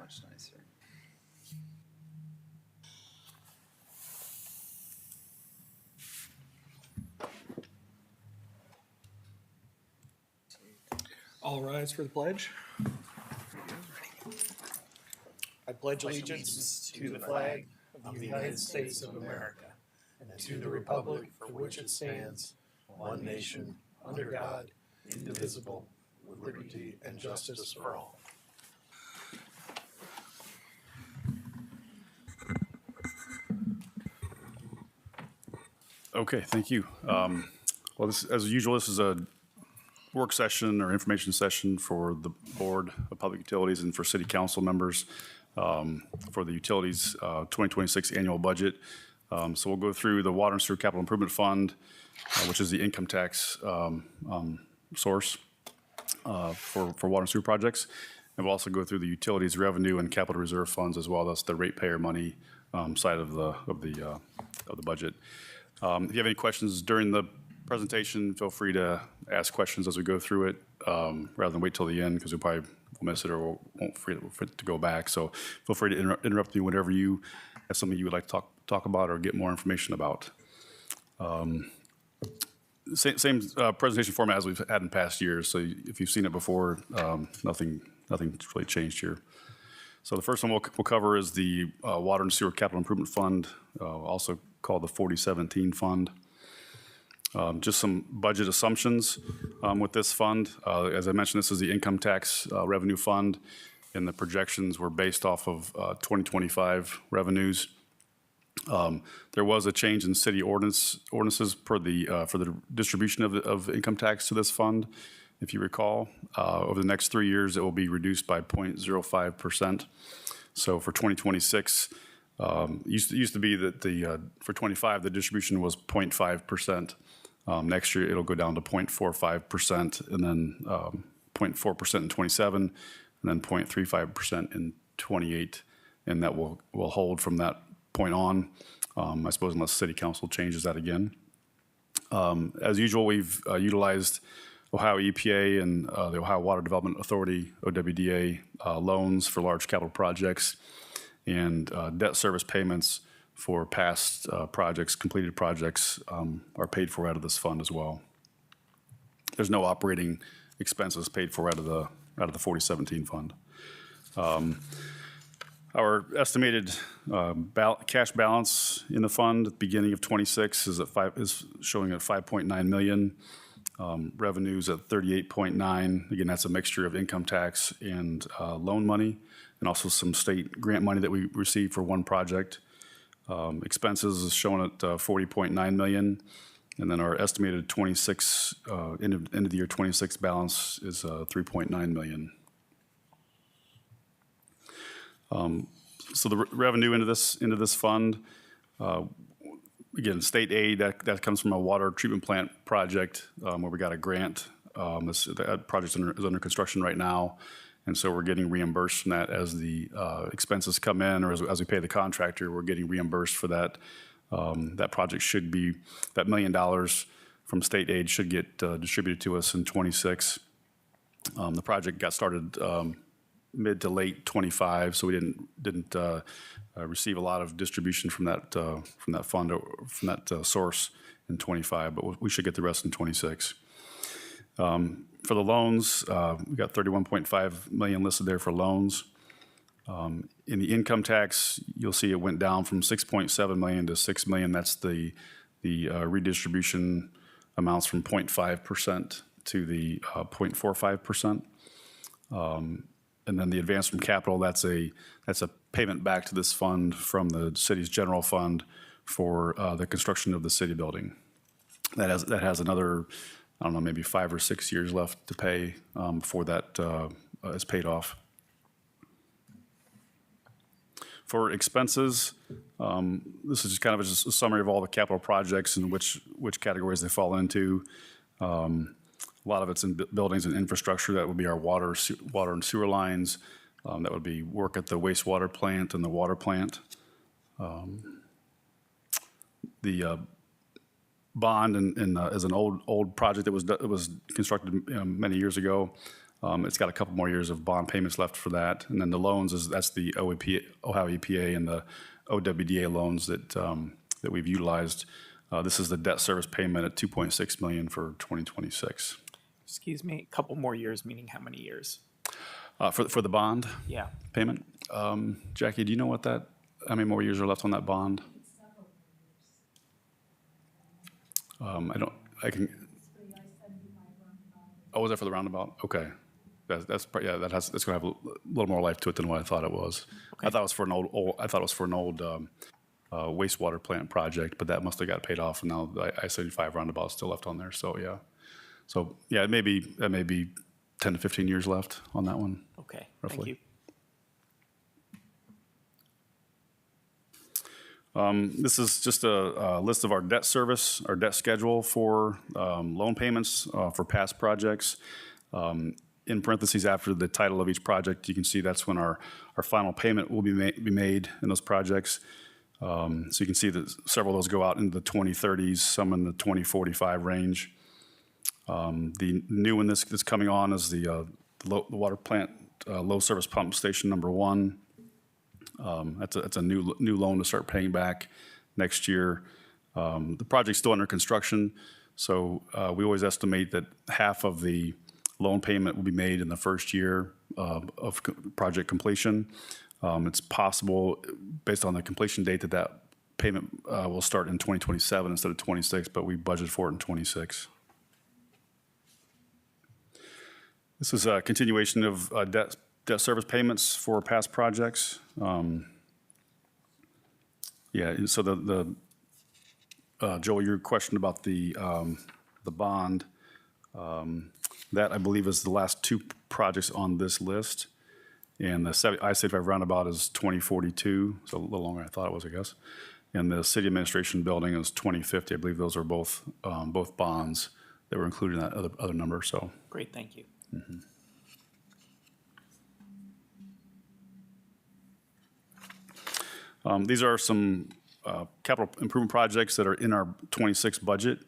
much nicer. All rise for the pledge. I pledge allegiance to the flag of the United States of America and to the republic for which it stands, one nation, under God, indivisible, with liberty and justice for all. Okay, thank you. Well, as usual, this is a work session or information session for the Board of Public Utilities and for City Council members for the Utilities 2026 annual budget. So we'll go through the Water and Sewer Capital Improvement Fund, which is the income tax source for water and sewer projects. And we'll also go through the Utilities Revenue and Capital Reserve Funds as well. That's the ratepayer money side of the budget. If you have any questions during the presentation, feel free to ask questions as we go through it, rather than wait till the end because we probably will miss it or won't for it to go back. So feel free to interrupt me whenever you have something you would like to talk about or get more information about. Same presentation format as we've had in past years. So if you've seen it before, nothing's really changed here. So the first one we'll cover is the Water and Sewer Capital Improvement Fund, also called the 4017 Fund. Just some budget assumptions with this fund. As I mentioned, this is the income tax revenue fund, and the projections were based off of 2025 revenues. There was a change in city ordinances for the distribution of income tax to this fund. If you recall, over the next 3 years, it will be reduced by 0.05%. So for 2026, used to be that for 25 the distribution was 0.5%. Next year it'll go down to 0.45%, and then 0.4% in 27, and then 0.35% in 28, and that will hold from that point on. I suppose unless City Council changes that again. As usual, we've utilized Ohio EPA and the Ohio Water Development Authority, OWDA, loans for large capital projects, and debt service payments for past projects, completed projects, are paid for out of this fund as well. There's no operating expenses paid for out of the 4017 fund. Our estimated cash balance in the fund at the beginning of 26 is showing at 5.9 million. Revenues at 38.9. Again, that's a mixture of income tax and loan money, and also some state grant money that we received for one project. Expenses is shown at 40.9 million, and then our estimated 26 end of the year 26 balance is 3.9 million. So the revenue into this fund, again, state aid that comes from a water treatment plant project where we got a grant. That project is under construction right now, and so we're getting reimbursed from that as the expenses come in, or as we pay the contractor, we're getting reimbursed for that. That project should be, that $1 million from state aid should get distributed to us in 26. The project got started mid to late 25, so we didn't receive a lot of distribution from that fund or from that source in 25, but we should get the rest in 26. For the loans, we got 31.5 million listed there for loans. In the income tax, you'll see it went down from 6.7 million to 6 million. That's the redistribution amounts from 0.5% to the 0.45%. And then the advance from capital, that's a payment back to this fund from the city's general fund for the construction of the city building. That has another, I don't know, maybe 5 or 6 years left to pay before that is paid off. For expenses, this is just kind of just a summary of all the capital projects and which categories they fall into. A lot of it's in buildings and infrastructure. That would be our water and sewer lines. That would be work at the wastewater plant and the water plant. The bond is an old project that was constructed many years ago. It's got a couple more years of bond payments left for that. And then the loans, that's the Ohio EPA and the OWDA loans that we've utilized. This is the debt service payment at $2.6 million for 2026. Excuse me, a couple more years, meaning how many years? For the bond Yeah. payment, Jackie, do you know how many more years are left on that bond? Oh, was that for the roundabout? Okay. That's going to have a little more life to it than what I thought it was. Okay. I thought it was for an old wastewater plant project, but that must have got paid off, and now the I-75 roundabout is still left on there. So yeah, it may be 10 to 15 years left on that one. Okay, Roughly. thank you. This is just a list of our debt service, our debt schedule for loan payments for past projects. In parentheses, after the title of each project, you can see that's when our final payment will be made in those projects. So you can see that several of those go out into the 2030s, some in the 2045 range. The new one that's coming on is the water plant low service pump station number 1. That's a new loan to start paying back next year. The project's still under construction, so we always estimate that half of the loan payment will be made in the first year of project completion. It's possible, based on the completion date, that payment will start in 2027 instead of 26, but we budgeted for it in 26. This is a continuation of debt service payments for past projects. So Joel, your question about the bond, that I believe is the last 2 projects on this list. And the I-75 roundabout is 2042, so a little longer than I thought it was, I guess. And the city administration building is 2050. I believe those are both bonds that were included in that other number. So Great, thank you. these are some capital improvement projects that are in our 26 budget.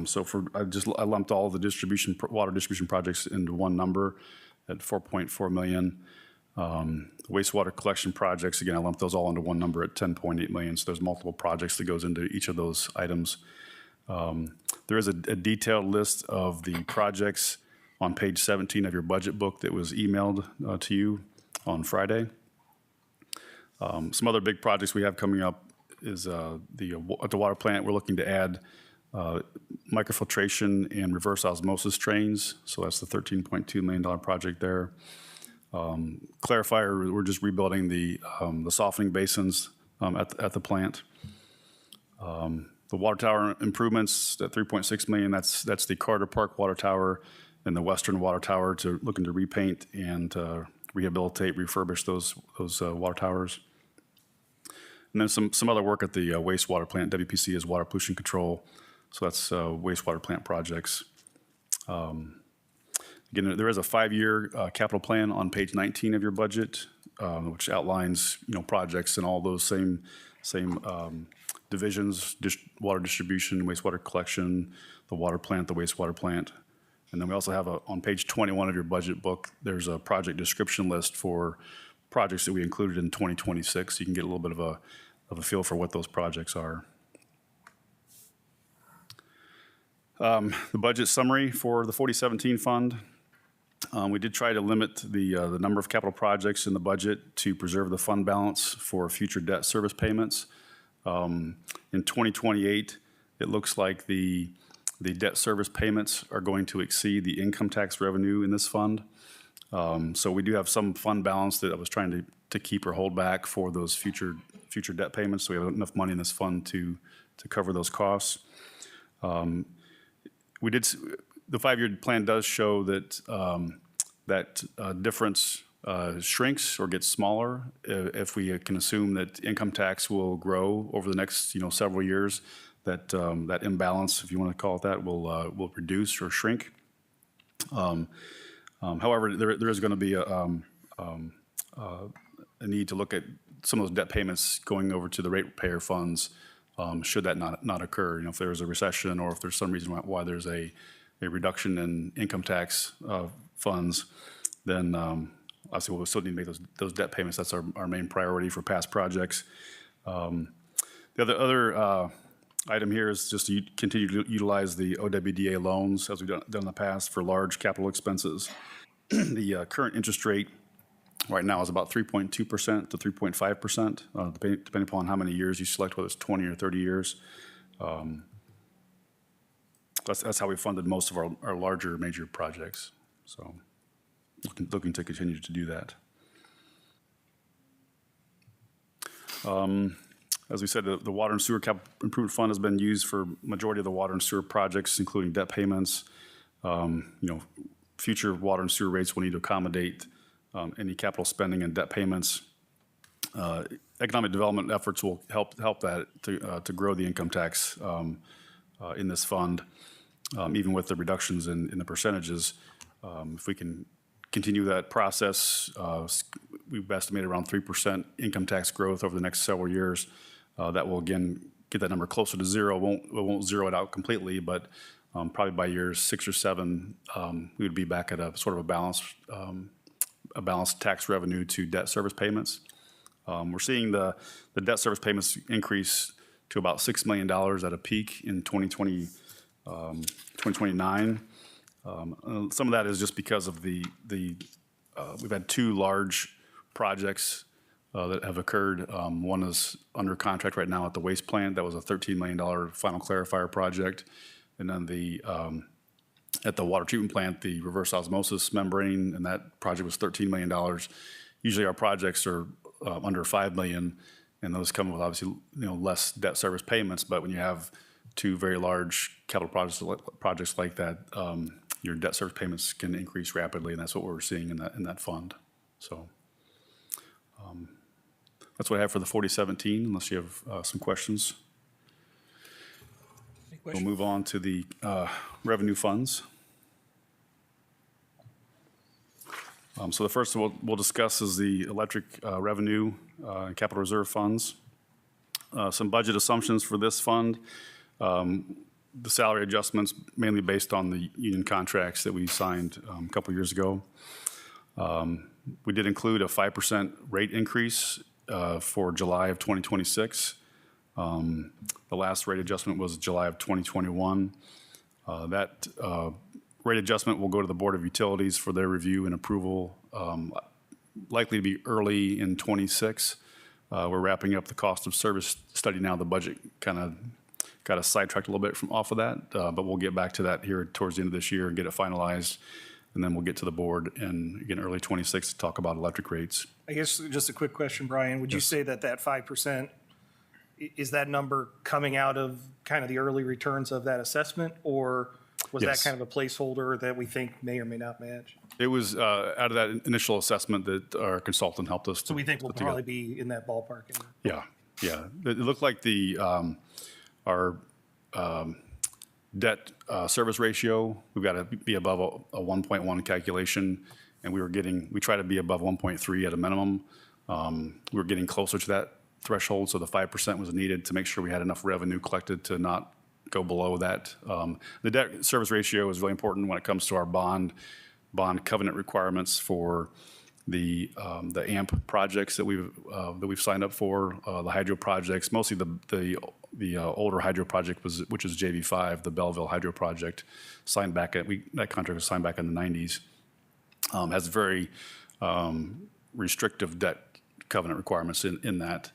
So I lumped all of the water distribution projects into one number at $4.4 million. Wastewater collection projects, again, I lumped those all into one number at $10.8 million. So there's multiple projects that goes into each of those items. There is a detailed list of the projects on page 17 of your budget book that was emailed to you on Friday. Some other big projects we have coming up is at the water plant, we're looking to add microfiltration and reverse osmosis trains. So that's the $13.2 million project there. Clarifier, we're just rebuilding the softening basins at the plant. The water tower improvements, that $3.6 million, that's the Carter Park Water Tower and the Western Water Tower, looking to repaint and rehabilitate, refurbish those water towers. And then some other work at the wastewater plant. WPC is water pollution control, so that's wastewater plant projects. Again, there is a 5-year capital plan on page 19 of your budget, which outlines projects in all those same divisions: water distribution, wastewater collection, the water plant, the wastewater plant. And then we also have on page 21 of your budget book, there's a project description list for projects that we included in 2026. You can get a little bit of a feel for what those projects are. The budget summary for the 4017 fund. We did try to limit the number of capital projects in the budget to preserve the fund balance for future debt service payments. In 2028, it looks like the debt service payments are going to exceed the income tax revenue in this fund. So we do have some fund balance that I was trying to keep or hold back for those future debt payments. So we have enough money in this fund to cover those costs. The 5-year plan does show that that difference shrinks or gets smaller if we can assume that income tax will grow over the next several years. That imbalance, if you want to call it that, will reduce or shrink. However, there is going to be a need to look at some of those debt payments going over to the ratepayer funds, should that not occur. If there's a recession or if there's some reason why there's a a reduction in income tax funds, then obviously we'll still need to make those debt payments. That's our main priority for past projects. The other item here is just to continue to utilize the OWDA loans as we've done in the past for large capital expenses. The current interest rate right now is about 3.2% to 3.5%, depending upon how many years you select, whether it's 20 or 30 years. That's how we funded most of our larger major projects. So looking to continue to do that. As we said, the Water and Sewer Capital Improvement Fund has been used for majority of the water and sewer projects, including debt payments. Future water and sewer rates will need to accommodate any capital spending and debt payments. Economic development efforts will help that to grow the income tax in this fund, even with the reductions in the percentages. If we can continue that process, we've estimated around 3% income tax growth over the next several years. That will again get that number closer to zero. It won't zero it out completely, but probably by years 6 or 7, we would be back at a sort of a balanced tax revenue to debt service payments. We're seeing the debt service payments increase to about $6 million at a peak in 2029. Some of that is just because of we've had 2 large projects that have occurred. One is under contract right now at the waste plant. That was a $13 million final clarifier project. And then at the water treatment plant, the reverse osmosis membrane, and that project was $13 million. Usually our projects are under $5 million, and those come with obviously less debt service payments. But when you have 2 very large capital projects like that, your debt service payments can increase rapidly, and that's what we're seeing in that fund. So that's what I have for the 4017, unless you have some questions. We'll move on to the revenue funds. So the first we'll discuss is the electric revenue and capital reserve funds. Some budget assumptions for this fund. The salary adjustments mainly based on the union contracts that we signed a couple years ago. We did include a 5% rate increase for July of 2026. The last rate adjustment was July of 2021. That rate adjustment will go to the Board of Utilities for their review and approval, likely to be early in 26. We're wrapping up the cost of service study now. The budget kind of got us sidetracked a little bit off of that, but we'll get back to that here towards the end of this year and get it finalized. And then we'll get to the board in, again, early 26 to talk about electric rates. I guess just a quick question, Brian. Would you say that 5%, is that number coming out of kind of the early returns of that assessment, or was that kind of a placeholder that we think may or may not match? It was out of that initial assessment that our consultant helped us. So we think we'll probably be in that ballpark. Yeah. It looked like our debt service ratio, we've got to be above a 1.1 calculation, and we try to be above 1.3 at a minimum. We were getting closer to that threshold, so the 5% was needed to make sure we had enough revenue collected to not go below that. The debt service ratio is really important when it comes to our bond covenant requirements for the AMP projects that we've signed up for, the hydro projects, mostly the older hydro project which is JV5, the Belleville hydro project, that contract was signed back in the 90s. Has very restrictive debt covenant requirements in that.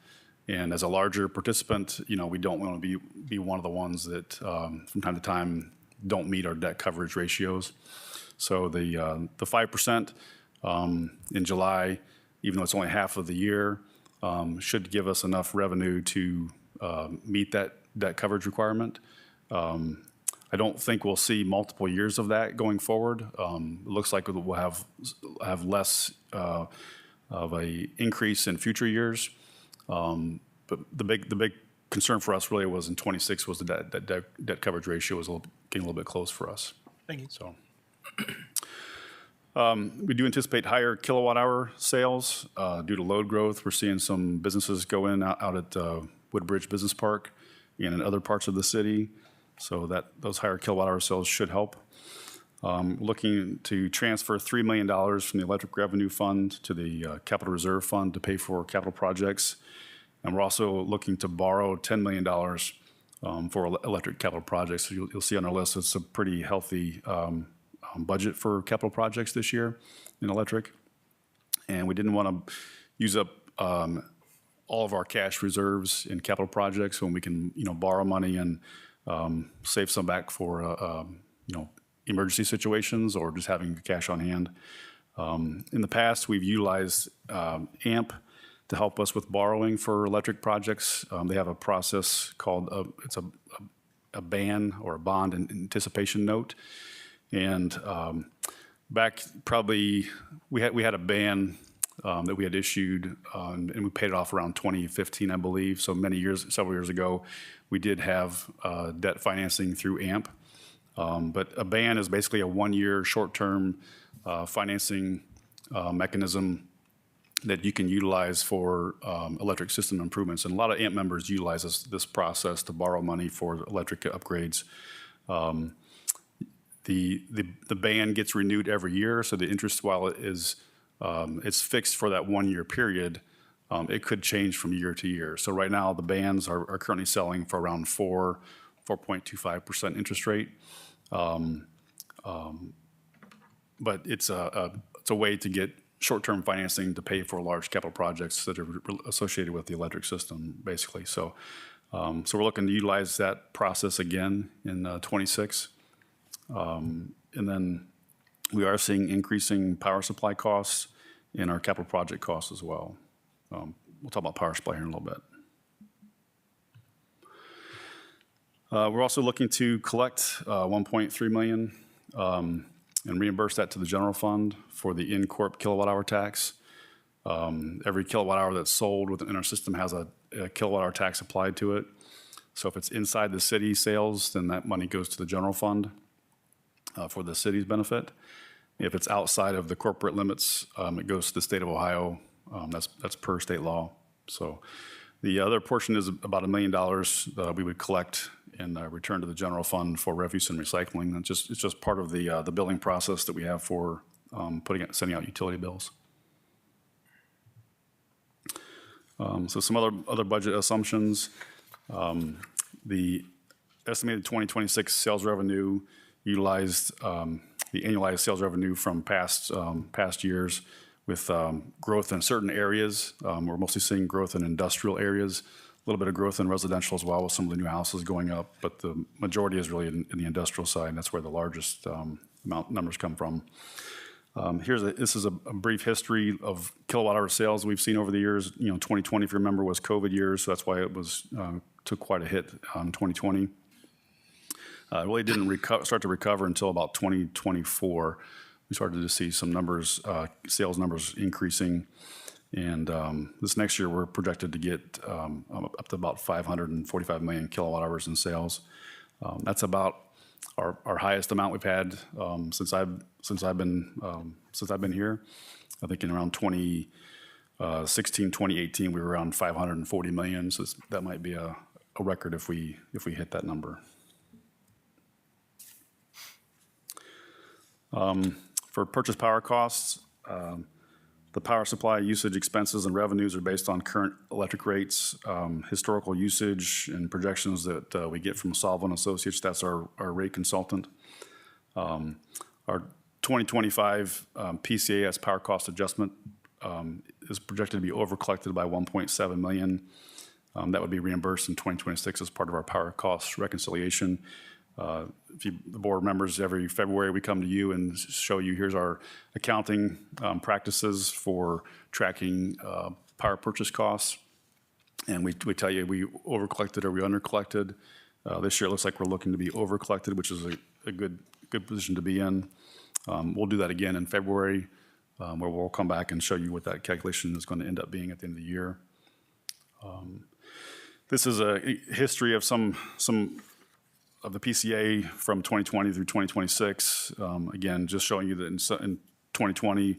And as a larger participant, we don't want to be one of the ones that from time to time don't meet our debt coverage ratios. So the 5% in July, even though it's only half of the year, should give us enough revenue to meet that debt coverage requirement. I don't think we'll see multiple years of that going forward. It looks like we'll have less of a increase in future years. But the big concern for us really was in 26 was that debt coverage ratio was getting a little bit close for us. Thank you. So we do anticipate higher kilowatt hour sales due to load growth. We're seeing some businesses go out at Woodbridge Business Park and in other parts of the city. So those higher kilowatt hour sales should help. Looking to transfer $3 million from the electric revenue fund to the capital reserve fund to pay for capital projects. And we're also looking to borrow $10 million for electric capital projects. So you'll see on our list, it's a pretty healthy budget for capital projects this year in electric. And we didn't want to use up all of our cash reserves in capital projects when we can, borrow money and save some back for, emergency situations or just having cash on hand. In the past, we've utilized AMP to help us with borrowing for electric projects. They have a process called it's a BAN, or a bond anticipation note. And back probably we had a BAN that we had issued, and we paid it off around 2015, I believe. So several years ago, we did have debt financing through AMP. But a BAN is basically a one-year short-term financing mechanism that you can utilize for electric system improvements. And a lot of AMP members utilize this process to borrow money for electric upgrades. The BAN gets renewed every year, so the interest, while it's fixed for that one-year period, it could change from year to year. So right now, the BANs are currently selling for around 4.25% interest rate. But it's a way to get short-term financing to pay for large capital projects that are associated with the electric system, basically. So we're looking to utilize that process again in '26. And then we are seeing increasing power supply costs and our capital project costs as well. We'll talk about power supply here in a little bit. We're also looking to collect $1.3 million and reimburse that to the general fund for the in-corp kilowatt-hour tax. Every kilowatt-hour that's sold within our system has a kilowatt-hour tax applied to it. So if it's inside the city sales, then that money goes to the general fund for the city's benefit. If it's outside of the corporate limits, it goes to the state of Ohio. That's per state law. So the other portion is about $1 million that we would collect and return to the general fund for refuse and recycling. It's just part of the billing process that we have for sending out utility bills. So some other budget assumptions. The estimated 2026 sales revenue utilized the annualized sales revenue from past years with growth in certain areas. We're mostly seeing growth in industrial areas, a little bit of growth in residential as well with some of the new houses going up, but the majority is really in the industrial side, and that's where the largest numbers come from. This is a brief history of kilowatt-hour sales we've seen over the years. 2020, if you remember, was COVID years, so that's why it took quite a hit in 2020. It really didn't start to recover until about 2024. We started to see some numbers, sales numbers increasing. And this next year, we're projected to get up to about 545 million kilowatt hours in sales. That's about our highest amount we've had since I've been here. I think in around 2016, 2018, we were around 540 million. So that might be a record if we hit that number. For purchase power costs, the power supply usage expenses and revenues are based on current electric rates, historical usage, and projections that we get from Solvent Associates. That's our rate consultant. Our 2025 PCAS power cost adjustment is projected to be overcollected by 1.7 million. That would be reimbursed in 2026 as part of our power cost reconciliation. The board members, every February we come to you and show you here's our accounting practices for tracking power purchase costs. And we tell you we overcollected or we undercollected. This year it looks like we're looking to be overcollected, which is a good position to be in. We'll do that again in February, where we'll come back and show you what that calculation is going to end up being at the end of the year. This is a history of some of the PCA from 2020 through 2026. Again, just showing you that in 2020,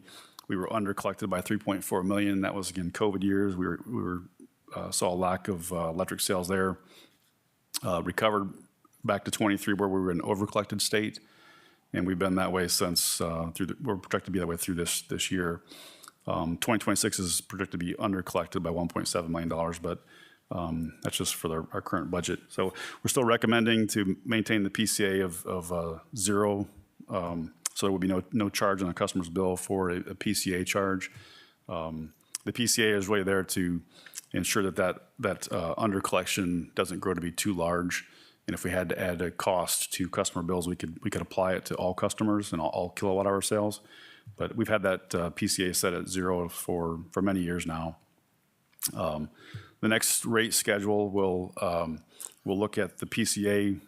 we were undercollected by 3.4 million. That was, again, COVID years. We saw a lack of electric sales there. Recovered back to 23 where we were in overcollected state, and we've been that way since we're projected to be that way through this year. 2026 is projected to be undercollected by $1.7 million, but that's just for our current budget. So we're still recommending to maintain the PCA of 0. So there will be no charge on a customer's bill for a PCA charge. The PCA is really there to ensure that under collection doesn't grow to be too large. And if we had to add a cost to customer bills, we could apply it to all customers and all kilowatt hour sales. But we've had that PCA set at 0 for many years now. The next rate schedule will look at the PCA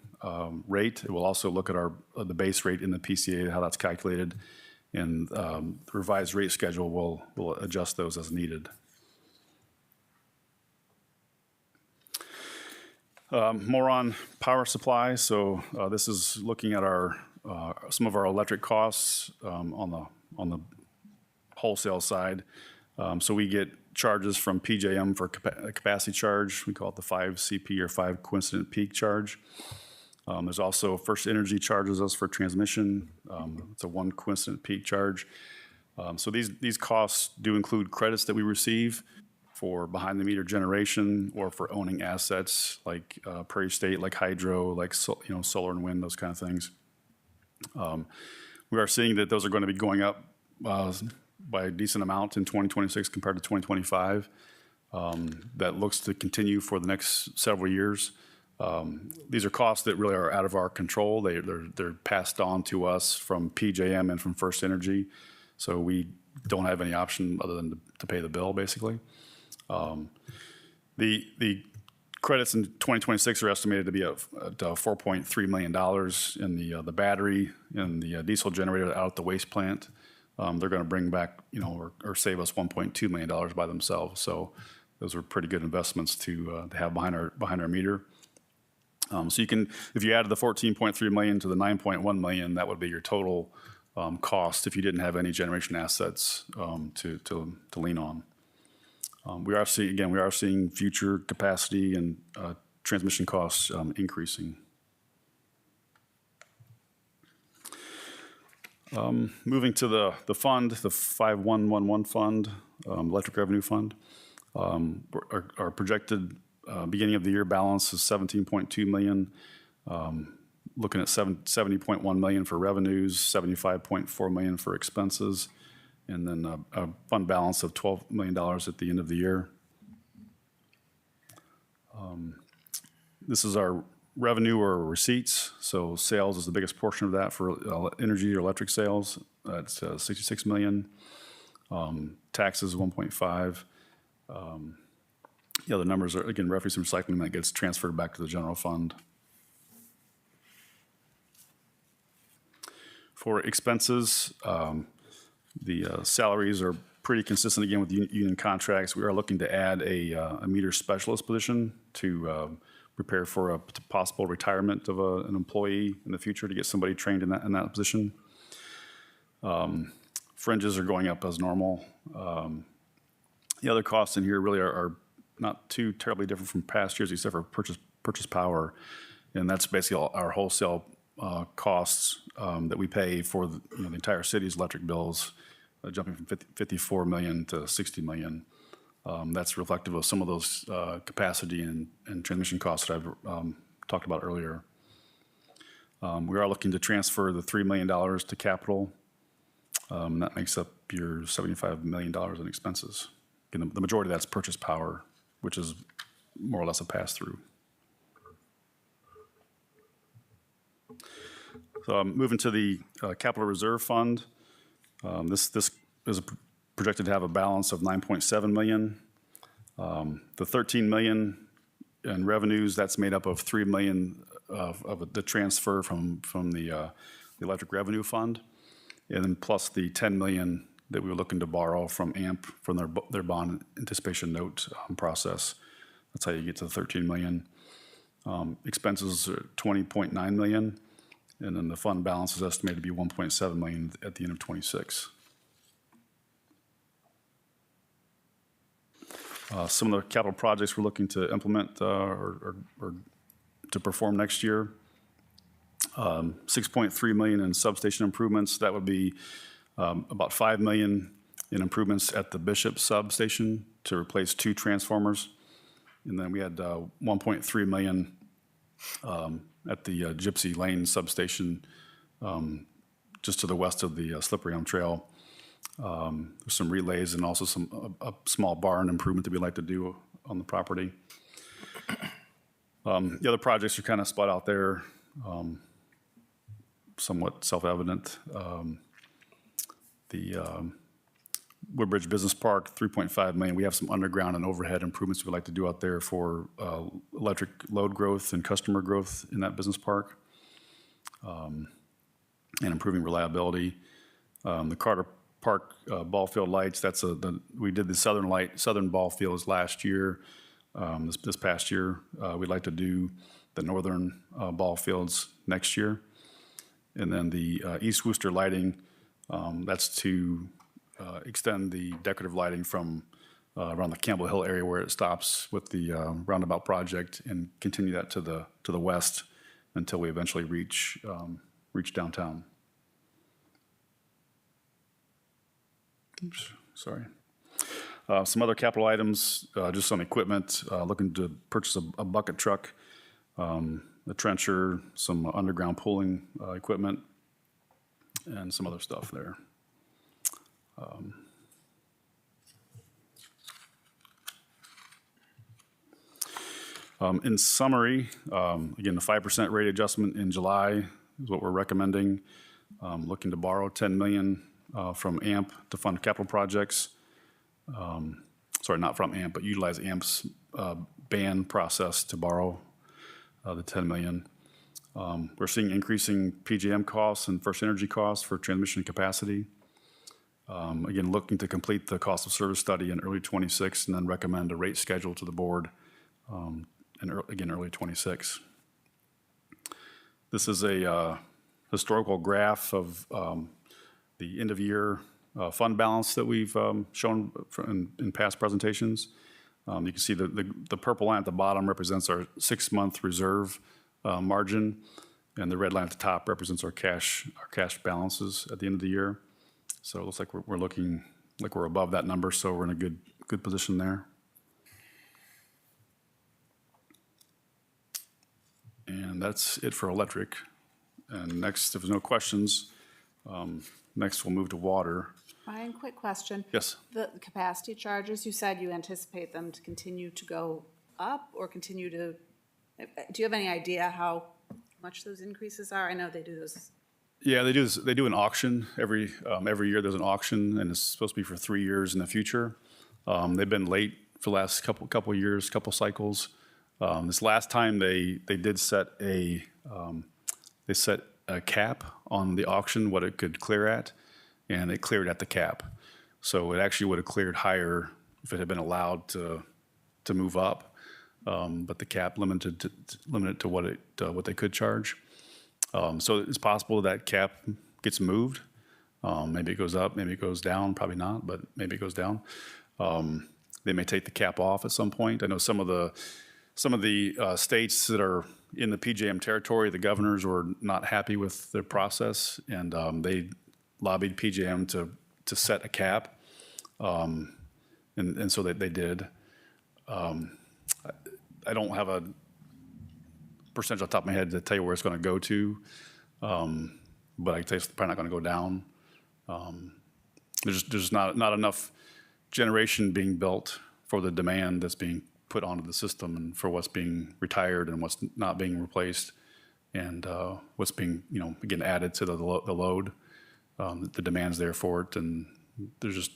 rate. It will also look at the base rate in the PCA, how that's calculated, and the revised rate schedule will adjust those as needed. More on power supply. So this is looking at some of our electric costs on the wholesale side. So we get charges from PJM for a capacity charge. We call it the 5 CP or 5 coincident peak charge. There's also First Energy charges us for transmission. It's a 1 coincident peak charge. So these costs do include credits that we receive for behind the meter generation or for owning assets like Prairie State, like hydro, like solar and wind, those kind of things. We are seeing that those are going to be going up by a decent amount in 2026 compared to 2025. That looks to continue for the next several years. These are costs that really are out of our control. They're passed on to us from PJM and from First Energy, so we don't have any option other than to pay the bill, basically. The credits in 2026 are estimated to be at $4.3 million in the battery and the diesel generator out at the waste plant. They're going to bring back, or save us $1.2 million by themselves. So those are pretty good investments to have behind our meter. So you can, if you added the $14.3 million to the $9.1 million, that would be your total cost if you didn't have any generation assets to lean on. We are seeing future capacity and transmission costs increasing. Moving to the fund, the 5111 fund, electric revenue fund. Our projected beginning of the year balance is $17.2 million. Looking at $70.1 million for revenues, $75.4 million for expenses, and then a fund balance of $12 million at the end of the year. This is our revenue or receipts. So sales is the biggest portion of that for energy or electric sales. That's $66 million. Taxes, 1.5. The other numbers are, again, refuse and recycling that gets transferred back to the general fund. For expenses, the salaries are pretty consistent, again, with union contracts. We are looking to add a meter specialist position to prepare for a possible retirement of an employee in the future, to get somebody trained in that position. Fringes are going up as normal. The other costs in here really are not too terribly different from past years, except for purchase power, and that's basically all our wholesale costs that we pay for the entire city's electric bills, jumping from $54 million to $60 million. That's reflective of some of those capacity and transmission costs that I've talked about earlier. We are looking to transfer the $3 million to capital. That makes up your $75 million in expenses. Again, the majority of that's purchase power, which is more or less a pass-through. So moving to the capital reserve fund. This is projected to have a balance of $9.7 million. The $13 million in revenues, that's made up of $3 million of the transfer from the electric revenue fund, and then plus the $10 million that we were looking to borrow from AMP from their bond anticipation note process. That's how you get to the $13 million. Expenses are $20.9 million, and then the fund balance is estimated to be $1.7 million at the end of 26. Some of the capital projects we're looking to implement or to perform next year. 6.3 million in substation improvements. That would be about 5 million in improvements at the Bishop substation to replace 2 transformers. And then we had 1.3 million at the Gypsy Lane substation, just to the west of the Slippery Elm Trail. There's some relays and also a small barn improvement that we'd like to do on the property. The other projects are kind of spot out there, somewhat self-evident. The Woodbridge Business Park, 3.5 million. We have some underground and overhead improvements we'd like to do out there for electric load growth and customer growth in that business park, and improving reliability. The Carter Park ball field lights, we did the southern ball fields last year. This past year, we'd like to do the northern ball fields next year. And then the East Wooster lighting, that's to extend the decorative lighting from around the Campbell Hill area where it stops with the roundabout project, and continue that to the west until we eventually reach downtown. Oops, sorry. Some other capital items, just some equipment, looking to purchase a bucket truck, a trencher, some underground pulling equipment, and some other stuff there. In summary, again, the 5% rate adjustment in July is what we're recommending. Looking to borrow $10 million from AMP to fund capital projects. Sorry, not from AMP, but utilize AMP's ban process to borrow the $10 million. We're seeing increasing PJM costs and FirstEnergy costs for transmission capacity. Again, looking to complete the cost of service study in early '26, and then recommend a rate schedule to the board in early '26. This is a historical graph of the end of year fund balance that we've shown in past presentations. You can see the purple line at the bottom represents our 6-month reserve margin, and the red line at the top represents our cash balances at the end of the year. So it looks like we're looking like we're above that number, so we're in a good position there. And that's it for electric. And next, if there's no questions, next we'll move to water. Ryan, quick question. Yes. The capacity charges, you said you anticipate them to continue to go up or continue to, do you have any idea how much those increases are? I know they do those. Yeah, they do this, they do an auction every year. There's an auction, and it's supposed to be for 3 years in the future. They've been late for the last couple years, couple cycles. This last time they did set a cap on the auction, what it could clear at, and it cleared at the cap. So it actually would have cleared higher if it had been allowed to move up, but the cap limited to what they could charge. So it's possible that cap gets moved. Maybe it goes up, maybe it goes down, probably not, but maybe it goes down. They may take the cap off at some point. I know some of the states that are in the PJM territory, the governors were not happy with the process, and they lobbied PJM to set a cap, and so they did. I don't have a percentage off the top of my head to tell you where it's going to go to, but I can tell you it's probably not going to go down. There's not enough generation being built for the demand that's being put onto the system, and for what's being retired and what's not being replaced, and what's being again added to the load. The demand's there for it, and there's just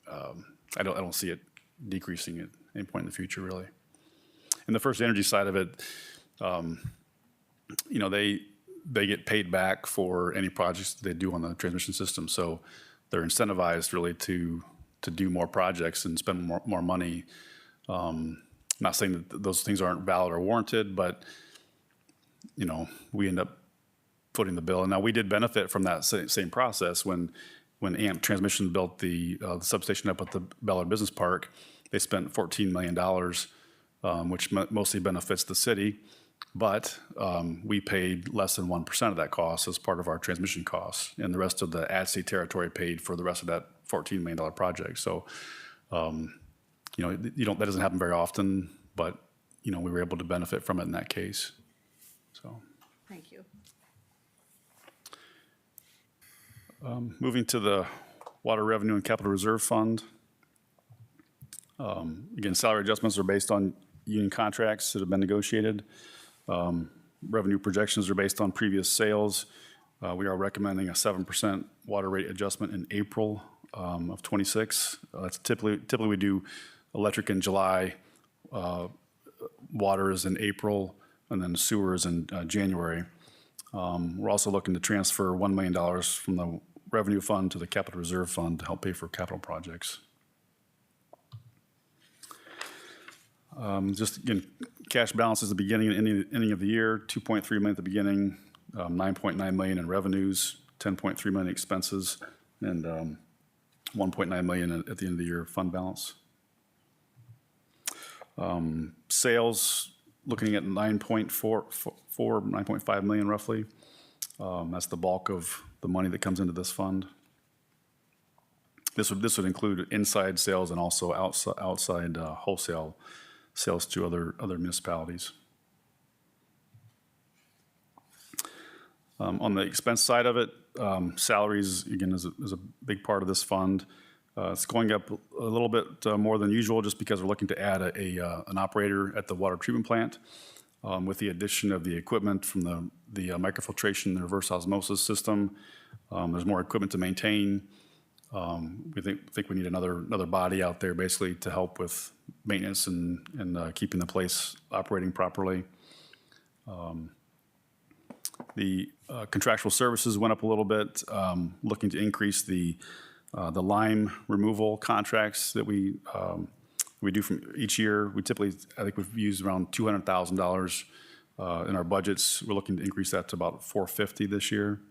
I don't see it decreasing at any point in the future, really. And the FirstEnergy side of it, they get paid back for any projects they do on the transmission system, so they're incentivized really to do more projects and spend more money. Not saying that those things aren't valid or warranted, but we end up footing the bill. And now we did benefit from that same process when AMP Transmission built the substation up at the Ballard Business Park. They spent $14 million, which mostly benefits the city, But we paid less than 1% of that cost as part of our transmission costs, and the rest of the ad-state territory paid for the rest of that $14 million project. So, that doesn't happen very often, but, we were able to benefit from it in that case. So, Thank you. moving to the Water Revenue and Capital Reserve Fund. Again, salary adjustments are based on union contracts that have been negotiated. Revenue projections are based on previous sales. We are recommending a 7% water rate adjustment in April of '26. That's typically we do electric in July, water is in April, and then sewer is in January. We're also looking to transfer $1 million from the revenue fund to the capital reserve fund to help pay for capital projects. Just again, cash balances at the beginning and ending of the year, 2.3 million at the beginning, 9.9 million in revenues, 10.3 million in expenses, and 1.9 million at the end of the year fund balance. Sales, looking at 9.5 million roughly. That's the bulk of the money that comes into this fund. This would include inside sales and also outside wholesale sales to other municipalities. On the expense side of it, salaries, again, is a big part of this fund. It's going up a little bit more than usual just because we're looking to add an operator at the water treatment plant. With the addition of the equipment from the microfiltration and reverse osmosis system, there's more equipment to maintain. We think we need another body out there basically to help with maintenance and keeping the place operating properly. The contractual services went up a little bit, looking to increase the lime removal contracts that we do from each year. I think we've used around $200,000 in our budgets. We're looking to increase that to about $450,000 this year.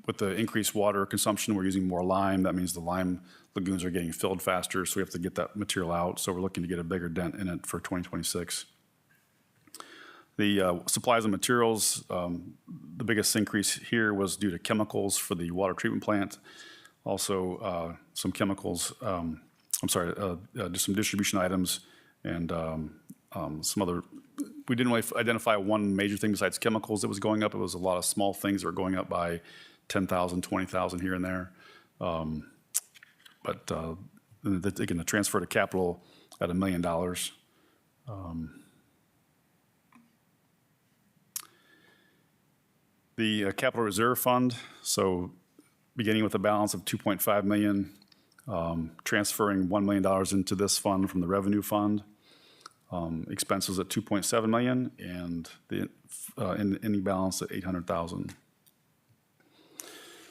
With the increased water consumption, we're using more lime. That means the lime lagoons are getting filled faster, so we have to get that material out. So we're looking to get a bigger dent in it for 2026. The supplies and materials, the biggest increase here was due to chemicals for the water treatment plant. Also, some chemicals, just some distribution items and some other. We didn't really identify one major thing besides chemicals that was going up. It was a lot of small things that were going up by 10,000, 20,000 here and there. But again, the transfer to capital at $1 million. The capital reserve fund, so beginning with a balance of 2.5 million, transferring $1 million into this fund from the revenue fund. Expenses at 2.7 million and the ending balance at 800,000.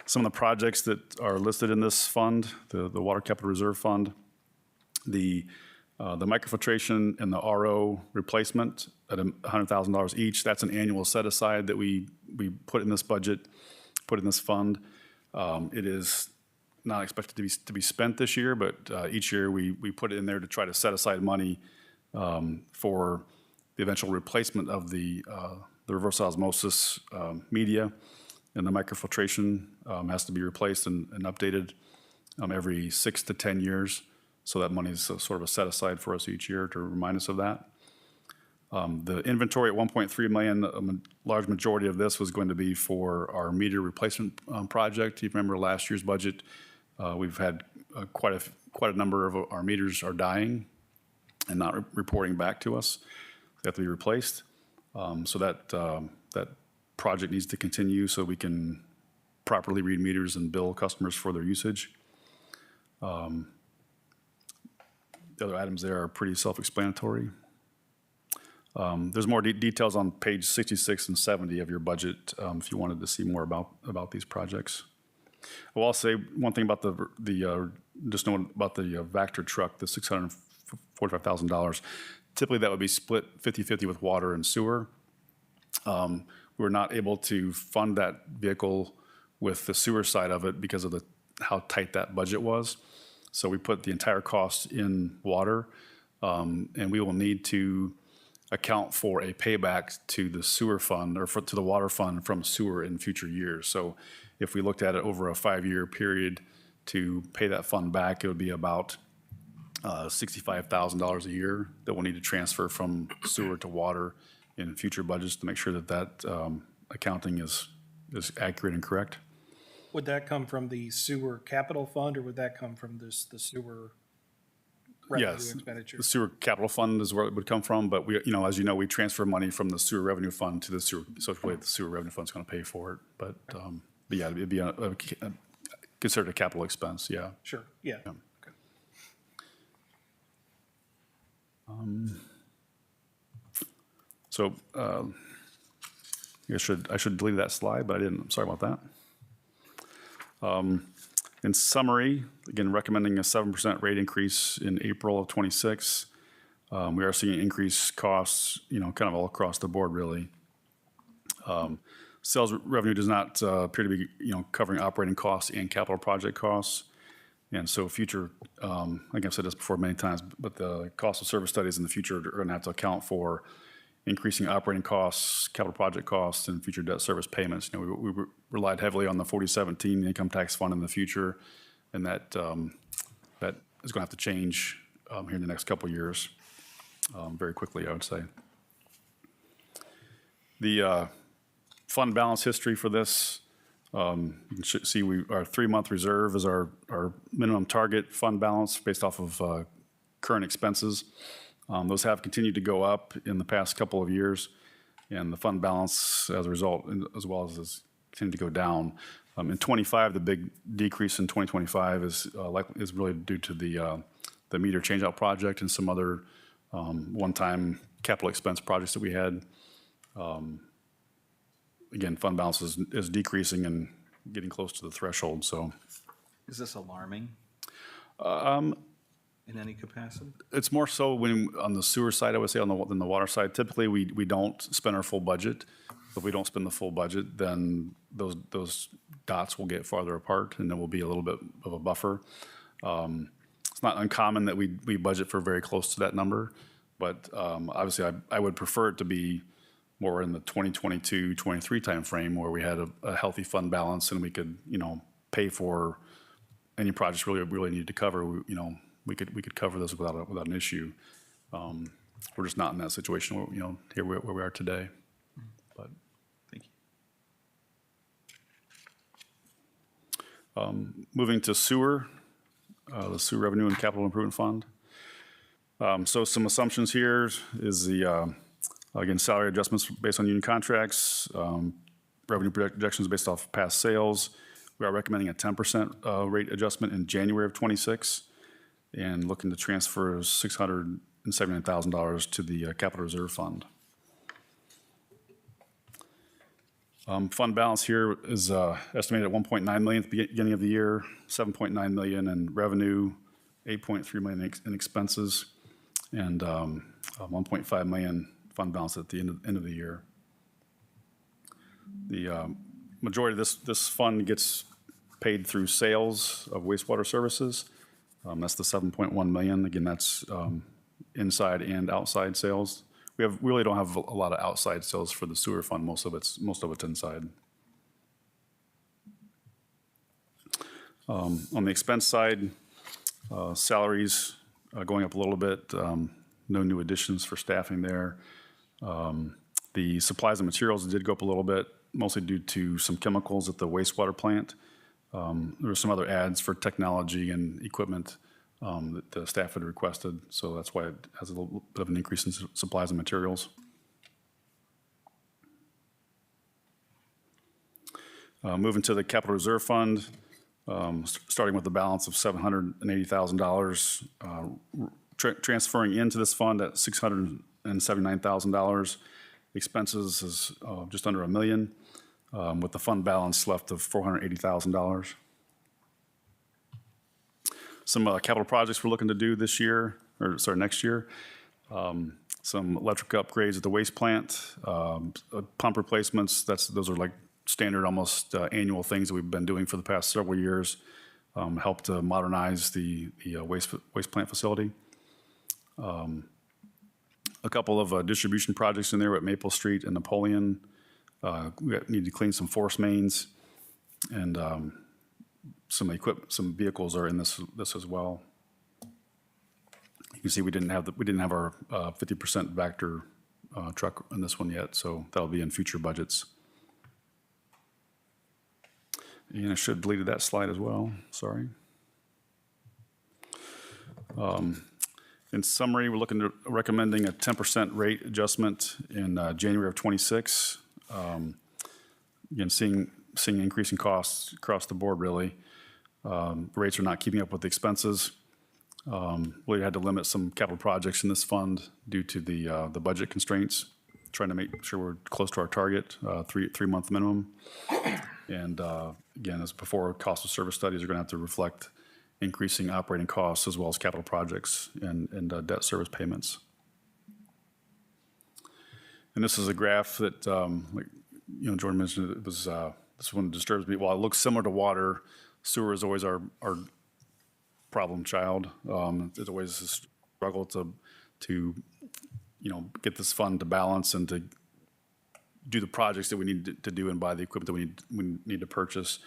Some of the projects that are listed in this fund, the Water Capital Reserve Fund, the microfiltration and the RO replacement at $100,000 each. That's an annual set aside that we put in this budget, put in this fund. It is not expected to be spent this year, but each year we put it in there to try to set aside money for the eventual replacement of the reverse osmosis media, and the microfiltration has to be replaced and updated every 6 to 10 years. So that money is sort of a set aside for us each year to remind us of that. The inventory at 1.3 million, a large majority of this was going to be for our meter replacement project. You remember last year's budget, we've had quite a number of our meters are dying and not reporting back to us. They have to be replaced. So that project needs to continue so we can properly read meters and bill customers for their usage. The other items there are pretty self-explanatory. There's more details on page 66 and 70 of your budget if you wanted to see more about these projects. I will say one thing about just know about the Vactor truck, the $645,000. Typically that would be split 50-50 with water and sewer. We're not able to fund that vehicle with the sewer side of it because of how tight that budget was. So we put the entire cost in water, and we will need to account for a payback to the sewer fund or to the water fund from sewer in future years. So if we looked at it over a 5-year period to pay that fund back, it would be about $65,000 a year that we'll need to transfer from sewer to water in future budgets to make sure that accounting is accurate and correct. Would that come from the sewer capital fund, or would that come from the sewer revenue Yes, expenditure? the sewer capital fund is where it would come from, but we, as you know, we transfer money from the sewer revenue fund to the sewer, so it's really the sewer revenue fund's gonna pay for it. But yeah, it'd be considered a capital expense, yeah. Sure, yeah. Yeah. Okay. So I should delete that slide, but I didn't. I'm sorry about that. In summary, again, recommending a 7% rate increase in April of '26. We are seeing increased costs, kind of all across the board, really. Sales revenue does not appear to be, covering operating costs and capital project costs. And so future, I think I've said this before many times, but the cost of service studies in the future are going to have to account for increasing operating costs, capital project costs, and future debt service payments. We relied heavily on the 4017 income tax fund in the future, and that is going to have to change here in the next couple of years, very quickly, I would say. The fund balance history for this, you can see our 3-month reserve is our minimum target fund balance based off of current expenses. Those have continued to go up in the past couple of years, and the fund balance, as a result, as well as has continued to go down. In '25, the big decrease in 2025 is really due to the meter changeout project and some other one-time capital expense projects that we had. Again, fund balance is decreasing and getting close to the threshold. So, Is this alarming in any capacity? it's more so when on the sewer side, I would say, than the water side. Typically, we don't spend our full budget. If we don't spend the full budget, then those dots will get farther apart, and there will be a little bit of a buffer. It's not uncommon that we budget for very close to that number, but obviously, I would prefer it to be more in the 2022, 23 timeframe where we had a healthy fund balance and we could, pay for any projects really needed to cover. We could cover this without an issue. We're just not in that situation, here where we are today. But Thank you. moving to sewer, the sewer revenue and capital improvement fund. So some assumptions here is again, salary adjustments based on union contracts, revenue projections based off past sales. We are recommending a 10% rate adjustment in January of '26 and looking to transfer $679,000 to the capital reserve fund. Fund balance here is estimated at $1.9 million at the beginning of the year, $7.9 million in revenue, $8.3 million in expenses, and $1.5 million fund balance at the end of the year. The majority of this fund gets paid through sales of wastewater services. That's the $7.1 million. Again, that's inside and outside sales. We really don't have a lot of outside sales for the sewer fund. Most of it's inside. On the expense side, salaries going up a little bit. No new additions for staffing there. The supplies and materials did go up a little bit, mostly due to some chemicals at the wastewater plant. There were some other adds for technology and equipment that the staff had requested, so that's why it has a little bit of an increase in supplies and materials. Moving to the capital reserve fund, starting with the balance of $780,000, transferring into this fund at $679,000. Expenses is just under $1 million, with the fund balance left of $480,000. Some capital projects we're looking to do next year. Some electric upgrades at the waste plant, pump replacements. Those are like standard, almost annual things that we've been doing for the past several years. Help to modernize the waste plant facility. a couple of distribution projects in there at Maple Street and Napoleon. We need to clean some force mains, and some vehicles are in this as well. You can see we didn't have our 50% Vector truck in this one yet, so that'll be in future budgets. And I should have deleted that slide as well, sorry. In summary, we're recommending a 10% rate adjustment in January of '26. Again, seeing increasing costs across the board, really. The rates are not keeping up with the expenses. We had to limit some capital projects in this fund due to the budget constraints, trying to make sure we're close to our target, 3-month minimum. And again, as before, cost of service studies are going to have to reflect increasing operating costs as well as capital projects and debt service payments. And this is a graph that, like, Jordan mentioned, it was, this one disturbs me. While it looks similar to water, sewer is always our problem child. It's always a struggle to get this fund to balance and to do the projects that we need to do and buy the equipment that we need to purchase.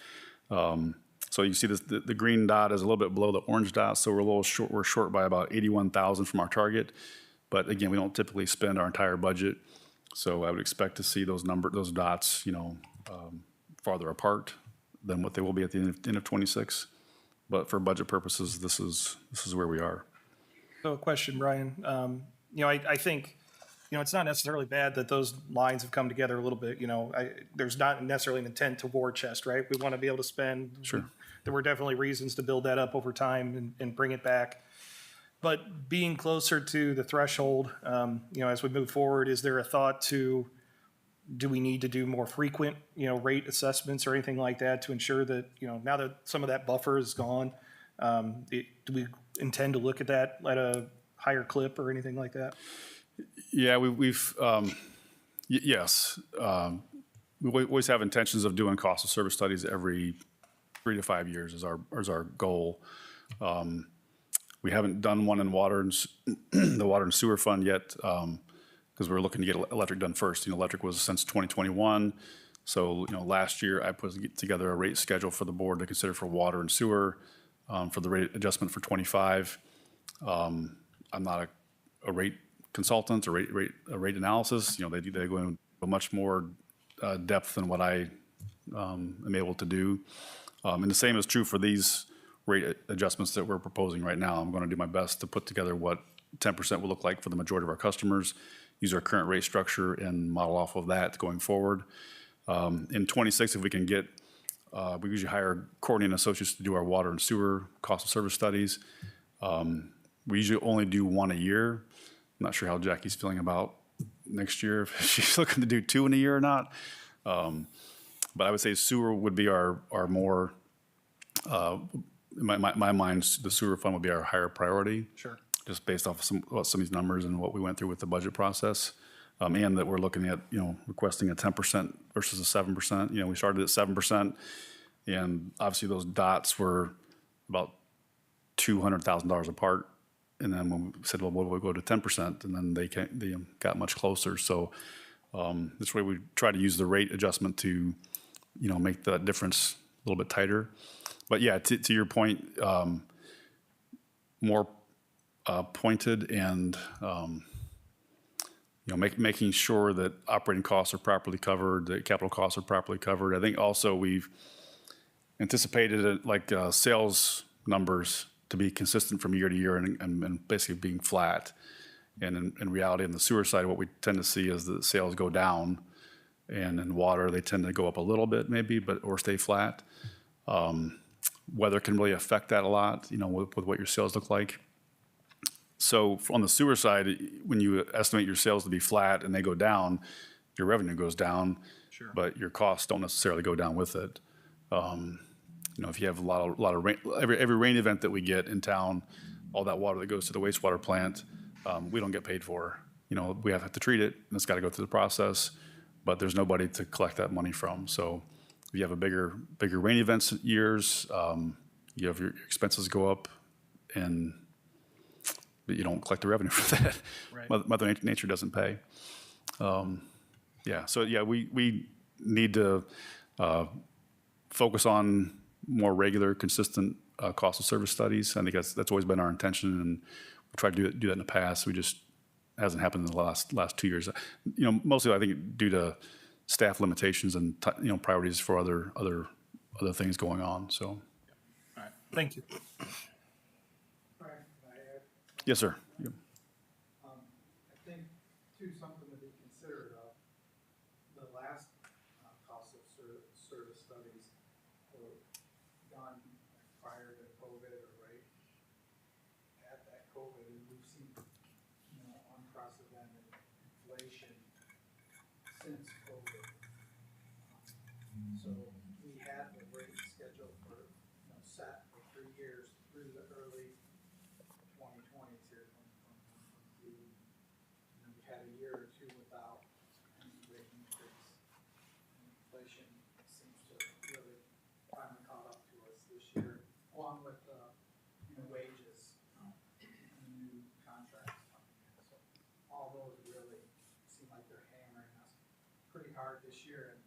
So you see this, the green dot is a little bit below the orange dot, so we're a little short. We're short by about 81,000 from our target. But again, we don't typically spend our entire budget, so I would expect to see those dots, farther apart than what they will be at the end of '26. But for budget purposes, this is where we are. So a question, Brian. I think, it's not necessarily bad that those lines have come together a little bit. There's not necessarily an intent to war chest, right? We want to be able to spend. Sure. There were definitely reasons to build that up over time and bring it back. But being closer to the threshold, as we move forward, is there a thought to, do we need to do more frequent, rate assessments or anything like that to ensure that, now that some of that buffer is gone, do we intend to look at that at a higher clip or anything like that? Yeah, yes. We always have intentions of doing cost of service studies every 3 to 5 years is our goal. We haven't done one in the water and sewer fund yet, because we're looking to get electric done first. Electric was since 2021. So, last year I put together a rate schedule for the board to consider for water and sewer, for the rate adjustment for '25. I'm not a rate consultant or a rate analysis. They go into much more depth than what I am able to do. And the same is true for these rate adjustments that we're proposing right now. I'm going to do my best to put together what 10% will look like for the majority of our customers, use our current rate structure and model off of that going forward. In '26, if we can get, we usually hire Courtney and Associates to do our water and sewer cost of service studies. We usually only do one a year. I'm not sure how Jackie's feeling about next year, if she's looking to do 2 in a year or not. But I would say sewer would be our more, in my mind, the sewer fund would be our higher priority. Sure. Just based off some of these numbers and what we went through with the budget process. And that we're looking at, requesting a 10% versus a 7%. We started at 7%, and obviously those dots were about $200,000 apart. And then when we said, well, we'll go to 10%, and then they got much closer. So this way we try to use the rate adjustment to, make that difference a little bit tighter. But yeah, to your point, more pointed and, making sure that operating costs are properly covered, that capital costs are properly covered. I think also we've anticipated sales numbers to be consistent from year to year and basically being flat. And in reality, on the sewer side, what we tend to see is that sales go down, and in water, they tend to go up a little bit maybe, or stay flat. Weather can really affect that a lot, with what your sales look like. So on the sewer side, when you estimate your sales to be flat and they go down, your revenue goes down, Sure. But your costs don't necessarily go down with it. If you have a lot of rain, every rain event that we get in town, all that water that goes to the wastewater plant, we don't get paid for. We have to treat it, and it's got to go through the process, but there's nobody to collect that money from. So if you have a bigger rain events years, you have your expenses go up, and but you don't collect the revenue for that. Right. Mother Nature doesn't pay. Yeah, so yeah, we need to focus on more regular, consistent cost of service studies. I think that's always been our intention, and we tried to do that in the past. We just hasn't happened in the last 2 years. Mostly I think due to staff limitations and priorities for other things going on. So, Thank you. Frank, can I add? yes, sir. Yeah. I think, too, something to be considered of, the last cost of service studies were done prior to COVID or right at that COVID, and we've seen, unprecedented inflation since COVID. So we had the rate scheduled for, set for 3 years through the early 2020s here, 2022. And we had a year or two without any rate increase. And inflation seems to really finally caught up to us this year, along with, wages and the new contracts coming in. So all those really seem like they're hammering us pretty hard this year. And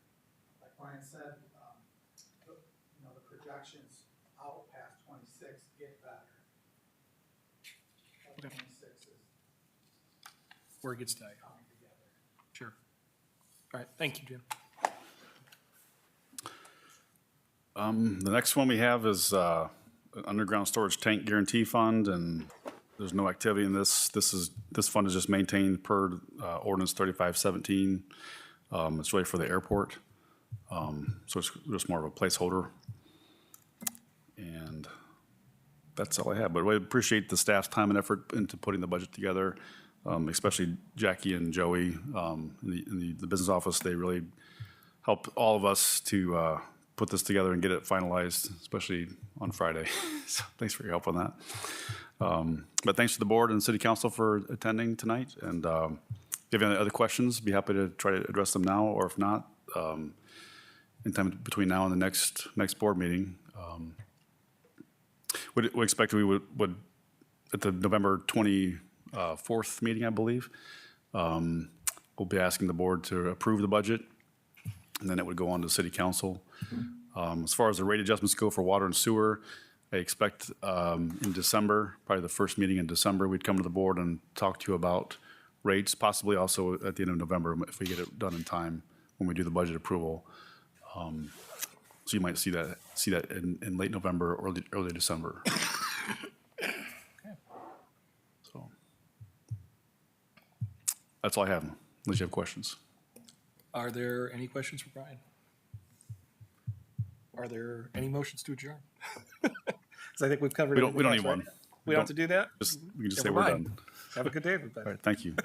like Brian said, the projections out past 26 get better. But 26 is Where it gets tight. coming together. Sure. All right, thank you, Jim. The next one we have is an underground storage tank guarantee fund, and there's no activity in this. This fund is just maintained per ordinance 3517. It's really for the airport, so it's just more of a placeholder. And that's all I have. But I appreciate the staff's time and effort into putting the budget together, especially Jackie and Joey in the business office. They really helped all of us to put this together and get it finalized, especially on Friday. So thanks for your help on that. But thanks to the board and city council for attending tonight. And if you have any other questions, be happy to try to address them now, or if not, in time between now and the next board meeting. We expect we would at the November 24th meeting, I believe, we'll be asking the board to approve the budget, and then it would go on to city council. As far as the rate adjustments go for water and sewer, I expect in December, probably the first meeting in December, we'd come to the board and talk to you about rates, possibly also at the end of November if we get it done in time when we do the budget approval. So you might see that in late November or early December. So that's all I have, unless you have questions. Are there any questions for Brian? Are there any motions to adjourn? Because I think we've covered We don't everything need else, one. right? We don't have to do that? We can just say Never we're mind. done. Have a good day, everybody. All right, thank you.